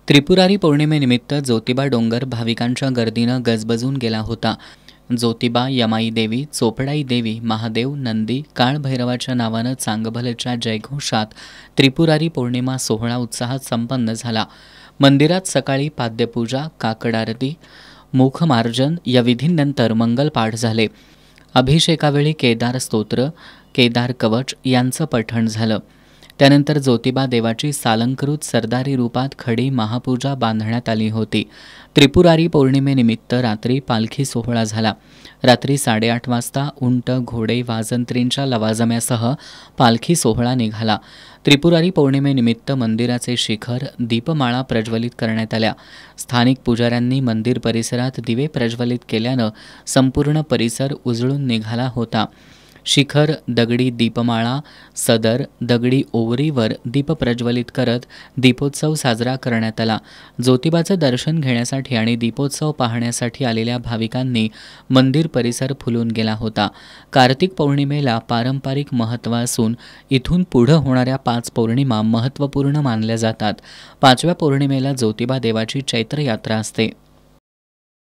त्रिपुरारी पौर्णिमेनिमित्त ज्योतिबा डोंगर भाविकांच्या गर्दीनं गजबजून गेला होता। ज्योतिबा, यमाई देवी, चोपडाई देवी, महादेव, नंदी, काळभैरवाच्या नावानं चांगभलच्या जयघोषात त्रिपुरारी पौर्णिमा सोहळा उत्साहात संपन्न झाला। मंदिरात सकाळी पाद्यपूजा, काकड आरती, मुखमार्जन या विधींनंतर मंगलपाठ झाले। अभिषेकावेळी केदार स्तोत्र, केदार कवच यांचं पठण झालं। त्यानंतर ज्योतिबा देवाची सालंकृत सरदारी रूपात खडी महापूजा बांधण्यात आली होती। त्रिपुरारी पौर्णिमेनिमित्त रात्री पालखी सोहळा झाला। रात्री 8:30 वाजता उंट, घोडे, वाजंत्रींच्या लवाजम्यासह पालखी सोहळा निघाला। त्रिपुरारी पौर्णिमेनिमित्त मंदिराचे शिखर दीपमाळा प्रज्वलित करण्यात आल्या। स्थानिक पुजाऱ्यांनी मंदिर परिसरात दिवे प्रज्वलित केल्यानं संपूर्ण परिसर उजळून निघाला होता। शिखर, दगडी दीपमाळा, सदर, दगडी ओवरीवर दीप प्रज्वलित करत दीपोत्सव साजरा करण्यात आला। ज्योतिबाचं दर्शन घेण्यासाठी आणि दीपोत्सव पाहण्यासाठी आलेल्या भाविकांनी मंदिर परिसर फुलून गेला होता। कार्तिक पौर्णिमेला पारंपरिक महत्त्व असून इथून पुढं होणाऱ्या 5 पौर्णिमा महत्त्वपूर्ण मानल्या जातात। 5व्या पौर्णिमेला ज्योतिबा देवाची चैत्र यात्रा असते।